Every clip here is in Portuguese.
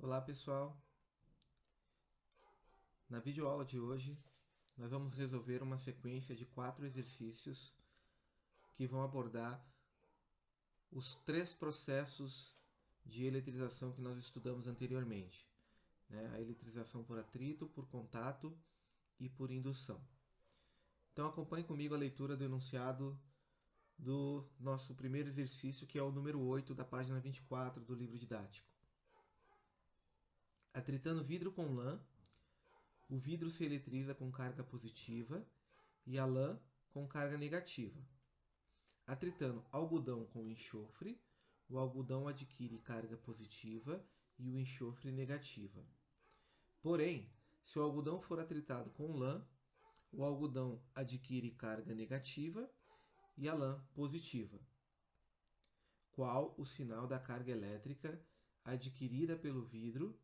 Olá pessoal, na videoaula de hoje nós vamos resolver uma sequência de 4 exercícios que vão abordar os 3 processos de eletrização que nós estudamos anteriormente, né? A eletrização por atrito, por contato e por indução. Então acompanhe comigo a leitura do enunciado do nosso primeiro exercício, que é o número 8 da página 24 do livro didático. Atritando vidro com lã, o vidro se eletriza com carga positiva e a lã com carga negativa. Atritando algodão com enxofre, o algodão adquire carga positiva e o enxofre negativa. Porém, se o algodão for atritado com lã, o algodão adquire carga negativa e a lã positiva. Qual o sinal da carga elétrica adquirida pelo vidro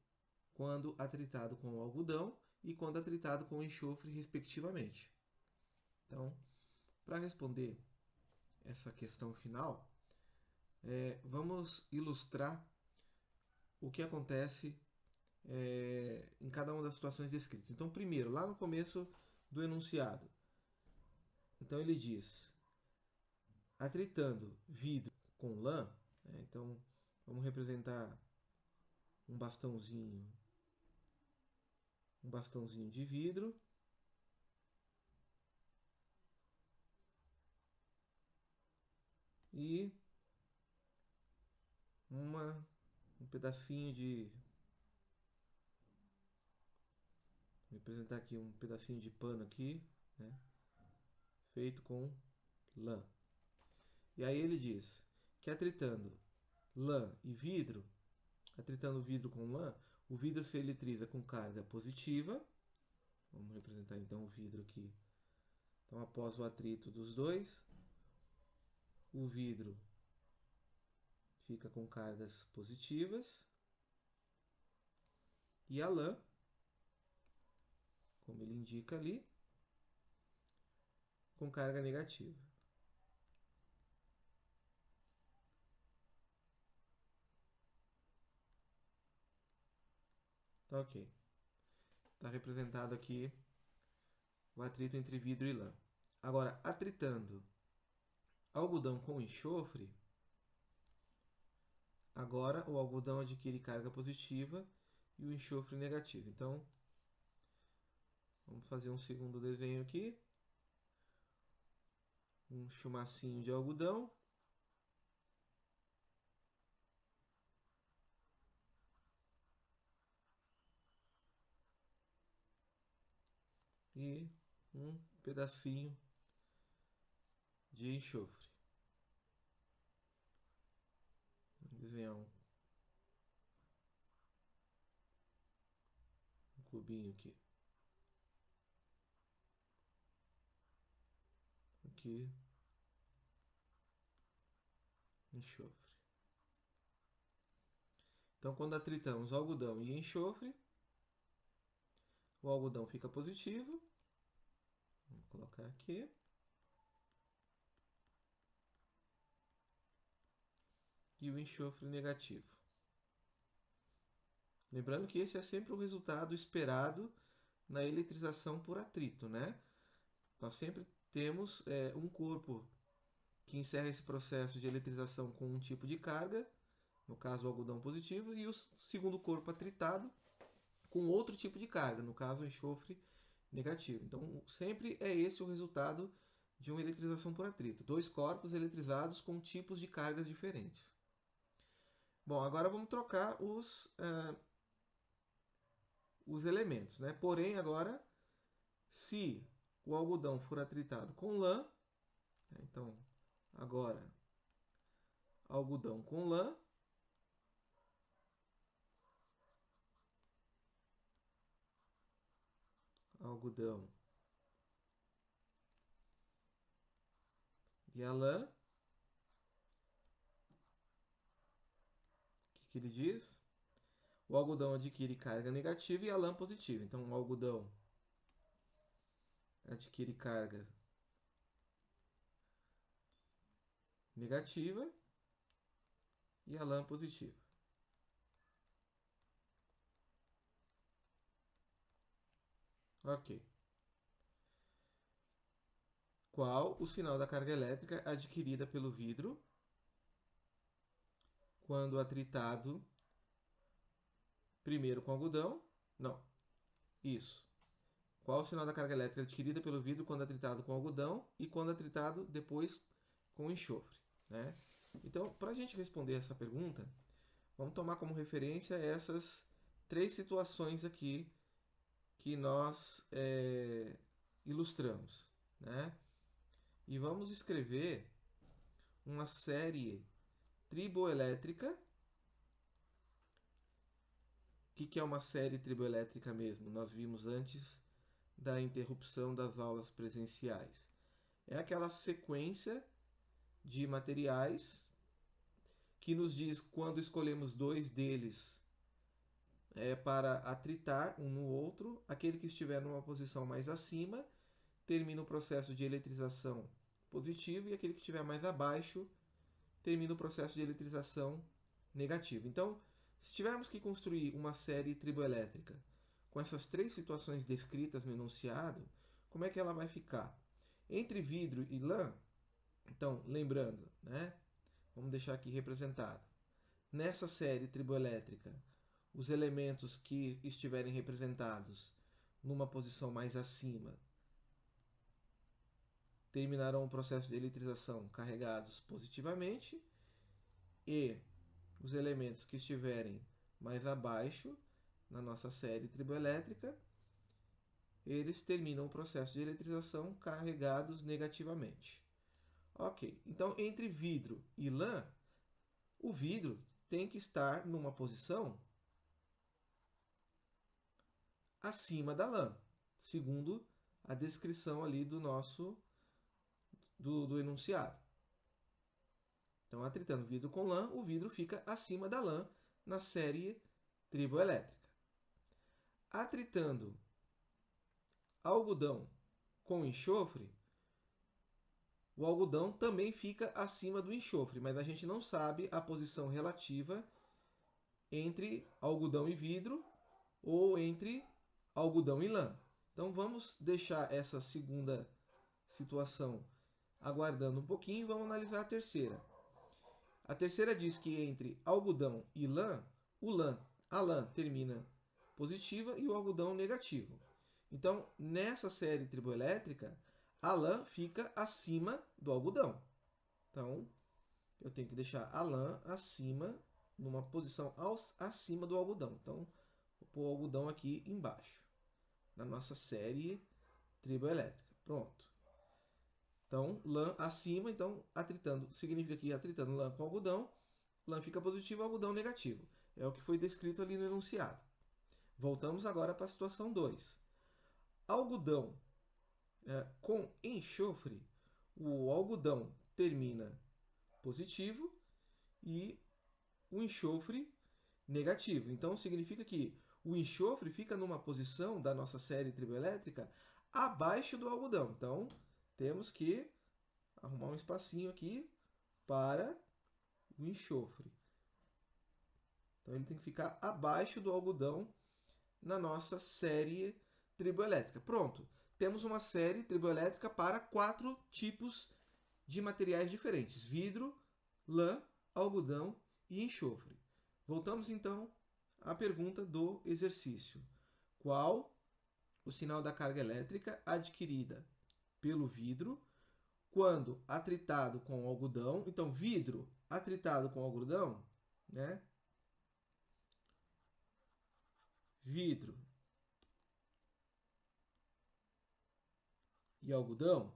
quando atritado com o algodão e quando atritado com o enxofre, respectivamente? Então, para responder essa questão final, vamos ilustrar o que acontece em cada uma das situações descritas. Então, primeiro, lá no começo do enunciado, então ele diz, atritando vidro com lã, né? Então vamos representar um bastãozinho de vidro e um pedacinho de... Vou representar aqui um pedacinho de pano aqui, né, feito com lã. E aí ele diz que atritando lã e vidro, atritando vidro com lã, o vidro se eletriza com carga positiva. Vamos representar então o vidro aqui. Então, após o atrito dos dois, o vidro fica com cargas positivas e a lã, como ele indica ali, com carga negativa. Tá ok. Está representado aqui o atrito entre vidro e lã. Agora, atritando algodão com enxofre, agora o algodão adquire carga positiva e o enxofre negativa. Então, vamos fazer um segundo desenho aqui. Um chumacinho de algodão. E um pedacinho de enxofre. Vou desenhar um cubinho aqui. Aqui, enxofre. Então, quando atritamos algodão e enxofre, o algodão fica positivo. Vou colocar aqui. E o enxofre negativo. Lembrando que esse é sempre o resultado esperado na eletrização por atrito, né? Nós sempre temos um corpo que encerra esse processo de eletrização com um tipo de carga, no caso o algodão positivo, e o segundo corpo atritado com outro tipo de carga, no caso o enxofre negativo. Então sempre é esse o resultado de uma eletrização por atrito. Dois corpos eletrizados com tipos de cargas diferentes. Bom, agora vamos trocar os elementos, né? Porém, agora, se o algodão for atritado com lã, né? Então, agora, algodão com lã, algodão e a lã, o que ele diz? O algodão adquire carga negativa e a lã positiva. Então, o algodão adquire carga negativa e a lã positiva. Ok. Qual o sinal da carga elétrica adquirida pelo vidro quando atritado primeiro com algodão? Não. Isso. Qual o sinal da carga elétrica adquirida pelo vidro quando atritado com algodão e quando atritado depois com enxofre, né? Então, para a gente responder essa pergunta, vamos tomar como referência essas três situações aqui que nós ilustramos, né? E vamos escrever uma série triboelétrica. O que é uma série triboelétrica mesmo? Nós vimos antes da interrupção das aulas presenciais. É aquela sequência de materiais que nos diz quando escolhemos dois deles para atritar um no outro, aquele que estiver numa posição mais acima termina o processo de eletrização positivo e aquele que estiver mais abaixo termina o processo de eletrização negativo. Então, se tivermos que construir uma série triboelétrica com essas três situações descritas no enunciado, como é que ela vai ficar? Entre vidro e lã, então, lembrando, né? Vamos deixar aqui representado. Nessa série triboelétrica, os elementos que estiverem representados numa posição mais acima terminarão o processo de eletrização carregados positivamente e os elementos que estiverem mais abaixo na nossa série triboelétrica, eles terminam o processo de eletrização carregados negativamente. Ok, então entre vidro e lã, o vidro tem que estar numa posição acima da lã, segundo a descrição ali do nosso do enunciado. Então, atritando vidro com lã, o vidro fica acima da lã na série triboelétrica. Atritando algodão com enxofre, o algodão também fica acima do enxofre, mas a gente não sabe a posição relativa entre algodão e vidro ou entre algodão e lã. Então vamos deixar essa segunda situação aguardando um pouquinho e vamos analisar a terceira. A terceira diz que entre algodão e lã, a lã termina positiva e o algodão negativo. Então, nessa série triboelétrica, a lã fica acima do algodão. Então, eu tenho que deixar a lã acima, numa posição acima do algodão. Então, vou pôr o algodão aqui embaixo, na nossa série triboelétrica. Pronto. Então, lã acima, então, atritando, significa que atritando lã com algodão, lã fica positivo, algodão negativo. É o que foi descrito ali no enunciado. Voltamos agora para a situação 2. Algodão com enxofre, o algodão termina positivo e o enxofre negativo. Então, significa que o enxofre fica numa posição da nossa série triboelétrica abaixo do algodão. Então, temos que arrumar um espacinho aqui para o enxofre. Então, ele tem que ficar abaixo do algodão na nossa série triboelétrica. Pronto, temos uma série triboelétrica para 4 tipos de materiais diferentes: vidro, lã, algodão e enxofre. Voltamos então à pergunta do exercício. Qual o sinal da carga elétrica adquirida pelo vidro quando atritado com algodão? Então, vidro atritado com algodão, né? Vidro e algodão,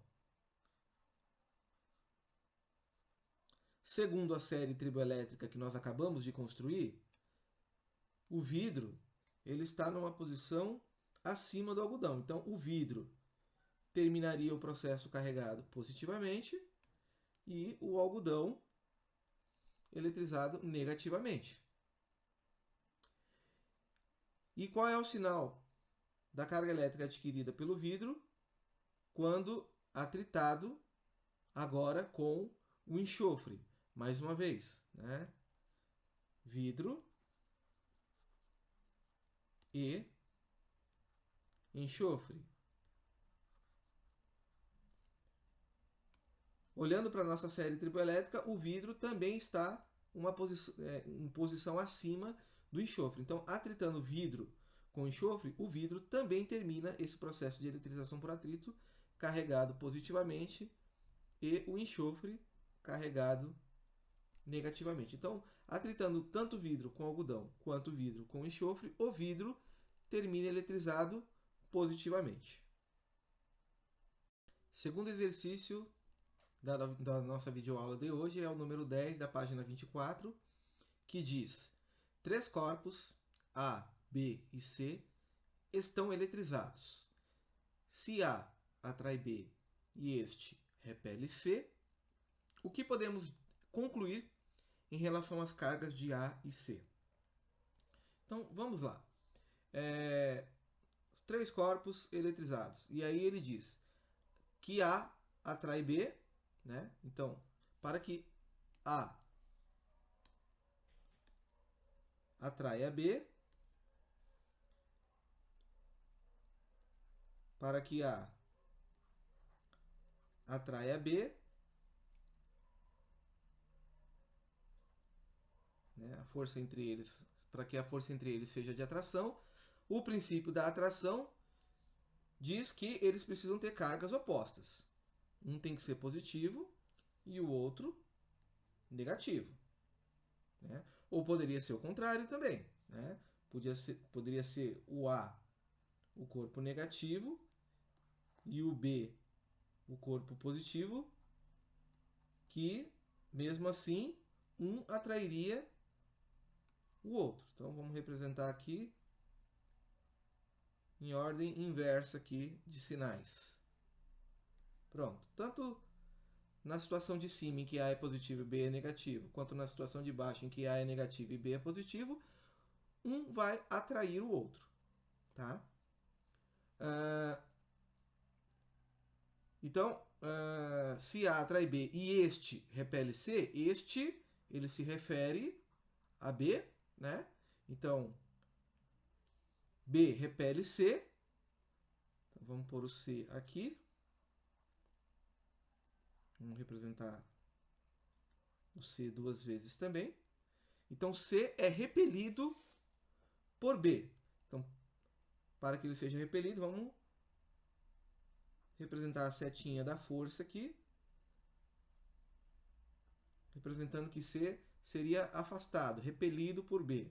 segundo a série triboelétrica que nós acabamos de construir, o vidro ele está numa posição acima do algodão. Então, o vidro terminaria o processo carregado positivamente e o algodão eletrizado negativamente. E qual é o sinal da carga elétrica adquirida pelo vidro quando atritado agora com o enxofre? Mais uma vez, né? Vidro e enxofre. Olhando para a nossa série triboelétrica, o vidro também está em posição acima do enxofre. Então, atritando vidro com enxofre, o vidro também termina esse processo de eletrização por atrito carregado positivamente e o enxofre carregado negativamente. Então, atritando tanto vidro com algodão quanto vidro com enxofre, o vidro termina eletrizado positivamente. Segundo exercício da nossa videoaula de hoje é o número 10 da página 24, que diz: 3 corpos, A, B e C, estão eletrizados. Se A atrai B e este repele C, o que podemos concluir em relação às cargas de A e C? Então, vamos lá. 3 corpos eletrizados. E aí ele diz que A atrai B, né? Então, para que A atraia B, para que A atraia B, né? A força entre eles, para que a força entre eles seja de atração, o princípio da atração diz que eles precisam ter cargas opostas. Um tem que ser positivo e o outro negativo, né? Ou poderia ser o contrário também, né? Poderia ser o A, o corpo negativo, e o B, o corpo positivo, que mesmo assim um atrairia o outro. Então vamos representar aqui em ordem inversa aqui de sinais. Pronto. Tanto na situação de cima, em que A é positivo e B é negativo, quanto na situação de baixo, em que A é negativo e B é positivo, um vai atrair o outro. Tá? Então, se A atrai B e este repele C, este ele se refere a B, né? Então, B repele C. Então, vamos pôr o C aqui. Vamos representar o C duas vezes também. Então, C é repelido por B. Então, para que ele seja repelido, vamos representar a setinha da força aqui, representando que C seria afastado, repelido por B.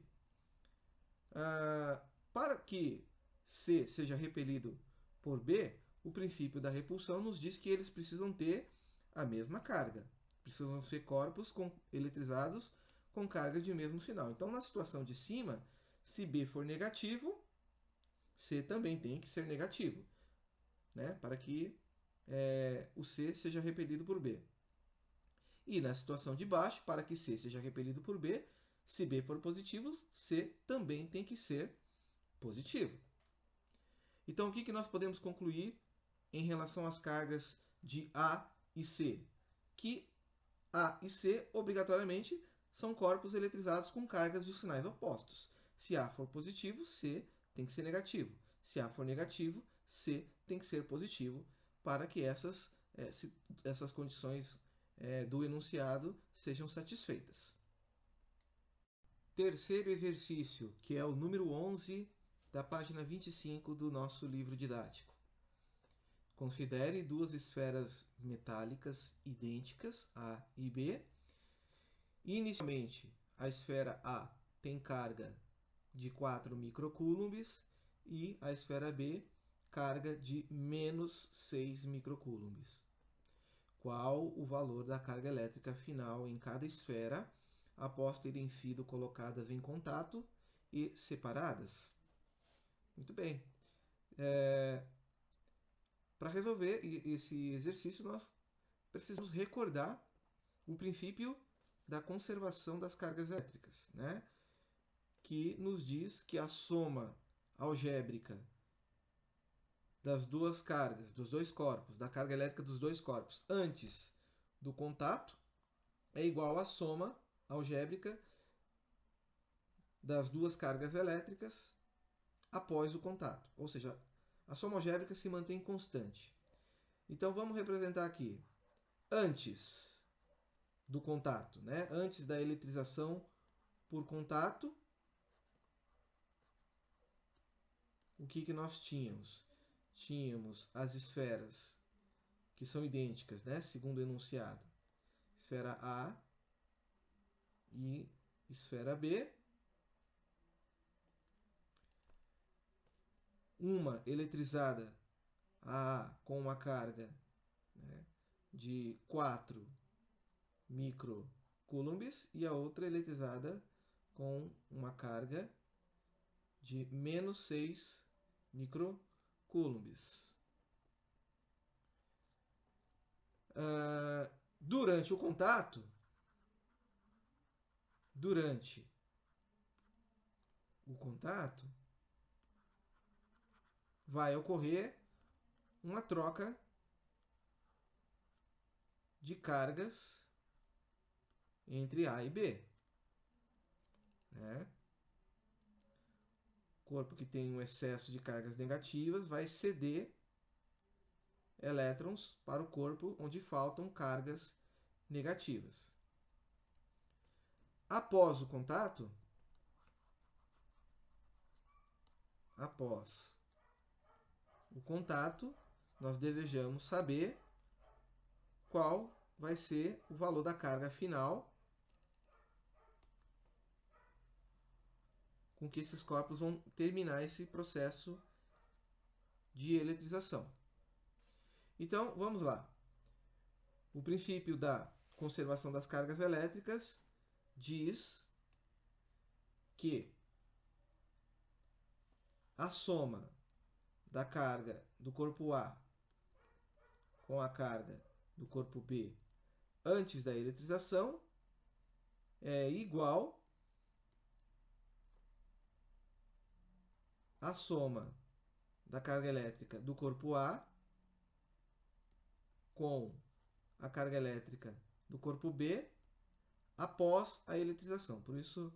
Para que C seja repelido por B, o princípio da repulsão nos diz que eles precisam ter a mesma carga. Precisam ser corpos eletrizados com cargas de mesmo sinal. Então, na situação de cima, se B for negativo, C também tem que ser negativo, né? Para que o C seja repelido por B. E na situação de baixo, para que C seja repelido por B, se B for positivo, C também tem que ser positivo. Então, o que nós podemos concluir em relação às cargas de A e C? Que A e C, obrigatoriamente, são corpos eletrizados com cargas de sinais opostos. Se A for positivo, C tem que ser negativo. Se A for negativo, C tem que ser positivo, para que essas condições do enunciado sejam satisfeitas. Terceiro exercício, que é o número 11 da página 25 do nosso livro didático. Considere duas esferas metálicas idênticas, A e B. Inicialmente, a esfera A tem carga de 4 microcoulombs e a esfera B carga de menos 6 microcoulombs. Qual o valor da carga elétrica final em cada esfera após terem sido colocadas em contato e separadas? Muito bem. Para resolver esse exercício, nós precisamos recordar o princípio da conservação das cargas elétricas, né? Que nos diz que a soma algébrica das duas cargas, dos dois corpos, da carga elétrica dos dois corpos antes do contato é igual à soma algébrica das duas cargas elétricas após o contato. Ou seja, a soma algébrica se mantém constante. Então vamos representar aqui antes do contato, né? Antes da eletrização por contato, o que nós tínhamos? Tínhamos as esferas que são idênticas, né? Segundo o enunciado. Esfera A e esfera B. Uma eletrizada, a com uma carga, né, de 4 microcoulombs e a outra eletrizada com uma carga de menos 6 microcoulombs. Durante o contato, vai ocorrer uma troca de cargas entre A e B, né? O corpo que tem um excesso de cargas negativas vai ceder elétrons para o corpo onde faltam cargas negativas. Após o contato, nós desejamos saber qual vai ser o valor da carga final com que esses corpos vão terminar esse processo de eletrização. Então, vamos lá. O princípio da conservação das cargas elétricas diz que a soma da carga do corpo A com a carga do corpo B antes da eletrização é igual à soma da carga elétrica do corpo A com a carga elétrica do corpo B após a eletrização. Por isso,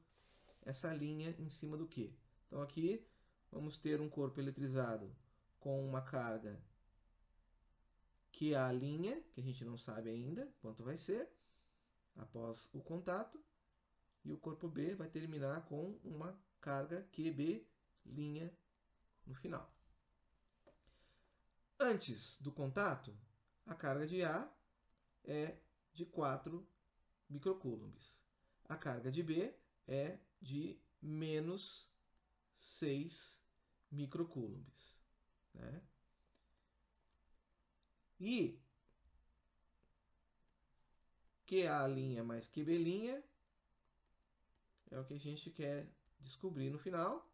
essa linha em cima do Q. Então, aqui vamos ter um corpo eletrizado com uma carga QA', que a gente não sabe ainda quanto vai ser, após o contato. E o corpo B vai terminar com uma carga QB' no final. Antes do contato, a carga de A é de 4 microcoulombs. A carga de B é de menos 6 microcoulombs, né? E QA' mais QB' é o que a gente quer descobrir no final.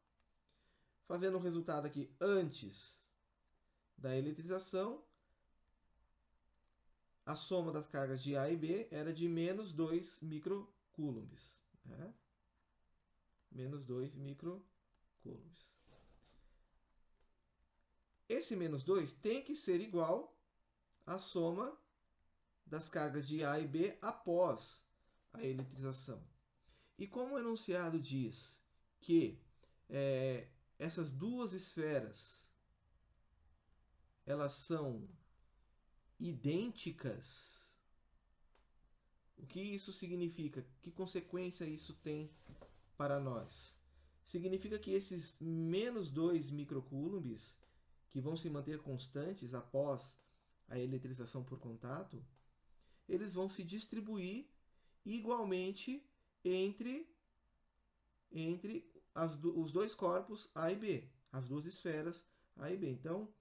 Fazendo o resultado aqui antes da eletrização, a soma das cargas de A e B era de menos 2 microcoulombs, né? Menos 2 microcoulombs. Esse menos 2 tem que ser igual à soma das cargas de A e B após a eletrização. E como o enunciado diz que essas duas esferas elas são idênticas, o que isso significa? Que consequência isso tem para nós? Significa que esses menos 2 microcoulombs, que vão se manter constantes após a eletrização por contato, eles vão se distribuir igualmente entre os dois corpos A e B, as duas esferas A e B. Então,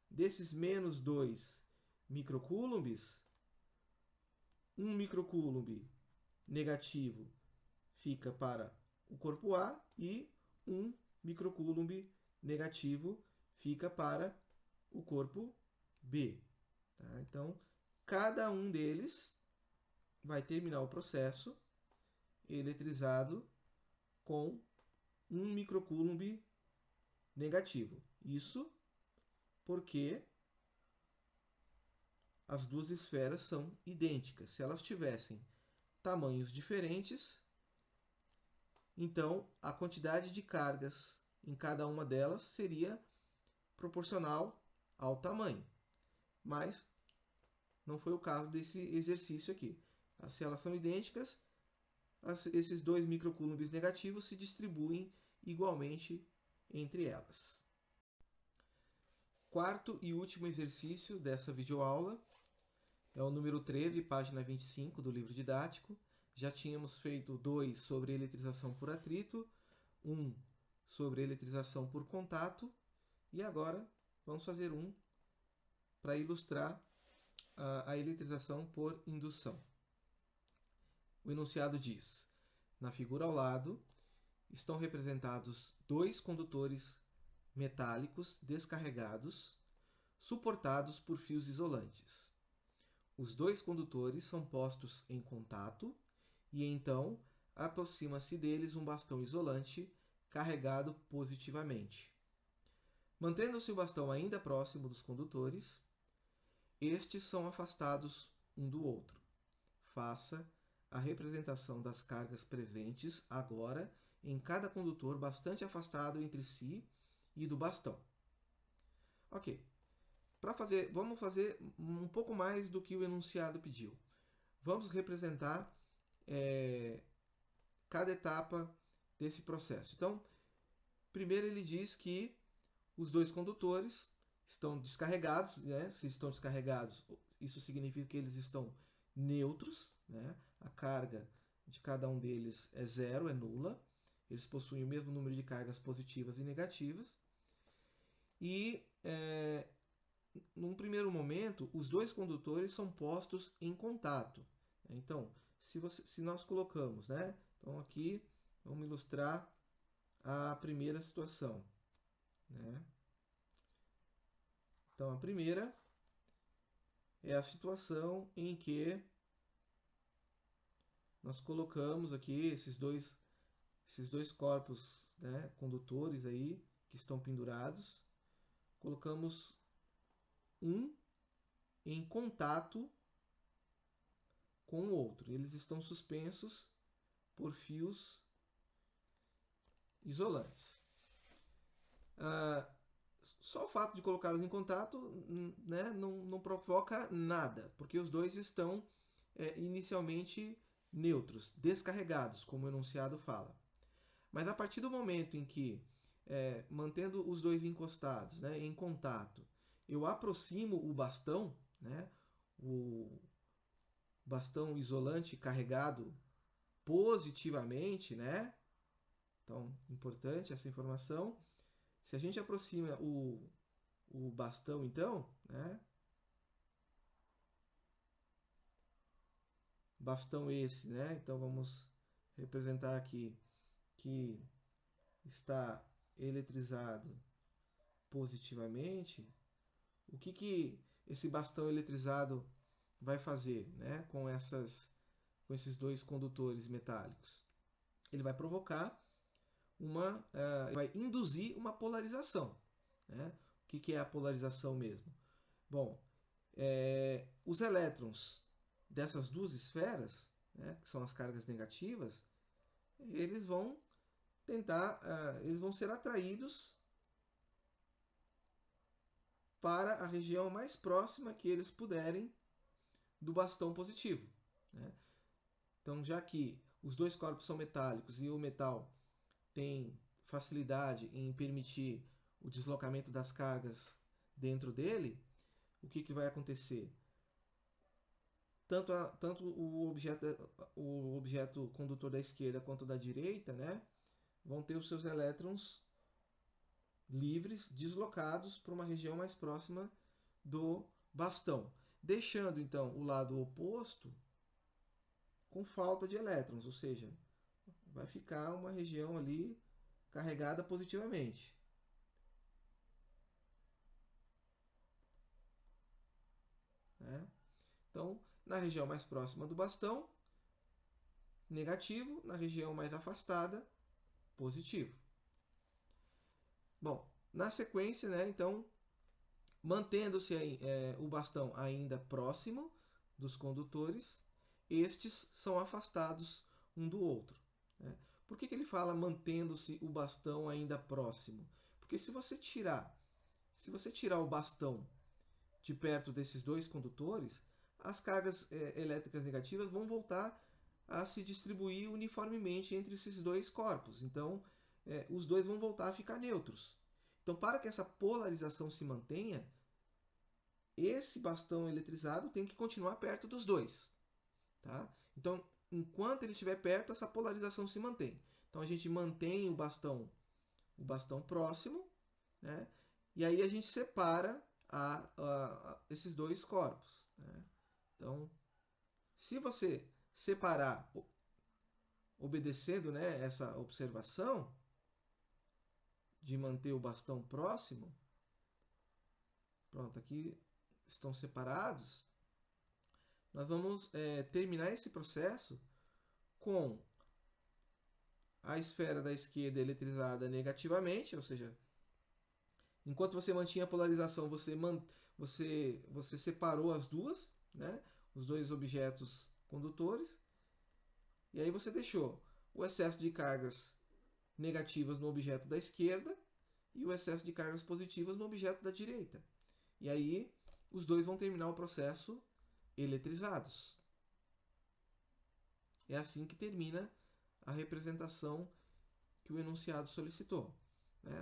desses menos 2 microcoulombs, 1 microcoulomb negativo fica para o corpo A e 1 microcoulomb negativo fica para o corpo B. Tá? Então, cada um deles vai terminar o processo eletrizado com 1 microcoulomb negativo. Isso porque as duas esferas são idênticas. Se elas tivessem tamanhos diferentes, então a quantidade de cargas em cada uma delas seria proporcional ao tamanho. Mas não foi o caso desse exercício aqui. Se elas são idênticas, esses 2 microcoulombs negativos se distribuem igualmente entre elas. Quarto e último exercício dessa videoaula é o número 13, página 25 do livro didático. Já tínhamos feito 2 sobre eletrização por atrito, 1 sobre eletrização por contato, e agora vamos fazer um para ilustrar a eletrização por indução. O enunciado diz: na figura ao lado estão representados 2 condutores metálicos descarregados, suportados por fios isolantes. Os 2 condutores são postos em contato e então aproxima-se deles um bastão isolante carregado positivamente. Mantendo-se o bastão ainda próximo dos condutores, estes são afastados um do outro. Faça a representação das cargas presentes agora em cada condutor bastante afastado entre si e do bastão. Ok. Vamos fazer um pouco mais do que o enunciado pediu. Vamos representar cada etapa desse processo. Então, primeiro ele diz que os 2 condutores estão descarregados, né? Se estão descarregados, isso significa que eles estão neutros, né? A carga de cada um deles é 0, é nula. Eles possuem o mesmo número de cargas positivas e negativas. E, num primeiro momento, os 2 condutores são postos em contato. Então, se nós colocamos, né? Então, aqui, vamos ilustrar a primeira situação, né? Então, a primeira é a situação em que nós colocamos aqui esses dois corpos, né, condutores aí, que estão pendurados. Colocamos um em contato com o outro. Eles estão suspensos por fios isolantes. Só o fato de colocá-los em contato, né, não provoca nada, porque os 2 estão inicialmente neutros, descarregados, como o enunciado fala. Mas a partir do momento em que, mantendo os 2 encostados, né, em contato, eu aproximo o bastão, né, o bastão isolante carregado positivamente, né? Então, importante essa informação. Se a gente aproxima o bastão, então, né? Bastão esse, né? Então, vamos representar aqui que está eletrizado positivamente. O que esse bastão eletrizado vai fazer, né? Com esses 2 condutores metálicos? Ele vai provocar vai induzir uma polarização, né? O que é a polarização mesmo? Bom, os elétrons dessas 2 esferas, né, que são as cargas negativas, eles vão eles vão ser atraídos para a região mais próxima que eles puderem do bastão positivo, né? Então, já que os 2 corpos são metálicos e o metal tem facilidade em permitir o deslocamento das cargas dentro dele, o que vai acontecer? Tanto o objeto condutor da esquerda quanto da direita, né, vão ter os seus elétrons livres, deslocados para uma região mais próxima do bastão, deixando então o lado oposto com falta de elétrons, ou seja, vai ficar uma região ali carregada positivamente. Né? Então, na região mais próxima do bastão, negativo, na região mais afastada, positivo. Bom, na sequência, né, então, mantendo-se o bastão ainda próximo dos condutores, estes são afastados um do outro. Né? Por que ele fala mantendo-se o bastão ainda próximo? Porque se você tirar, Se você tirar o bastão de perto desses dois condutores, as cargas elétricas negativas vão voltar a se distribuir uniformemente entre esses dois corpos. Então, os dois vão voltar a ficar neutros. Então, para que essa polarização se mantenha, esse bastão eletrizado tem que continuar perto dos dois. Tá? Então, enquanto ele estiver perto, essa polarização se mantém. Então, a gente mantém o bastão próximo, né? E aí a gente separa esses dois corpos. Né? Então, se você separar, obedecendo, né, essa observação de manter o bastão próximo, pronto, aqui estão separados, nós vamos terminar esse processo com a esfera da esquerda eletrizada negativamente, ou seja, enquanto você mantinha a polarização, você separou as duas, né, os dois objetos condutores, e aí você deixou o excesso de cargas negativas no objeto da esquerda e o excesso de cargas positivas no objeto da direita. E aí os dois vão terminar o processo eletrizados. É assim que termina a representação que o enunciado solicitou.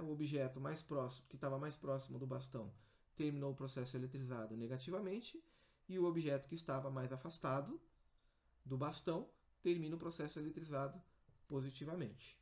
O objeto mais próximo, que estava mais próximo do bastão, terminou o processo eletrizado negativamente, e o objeto que estava mais afastado do bastão termina o processo eletrizado positivamente.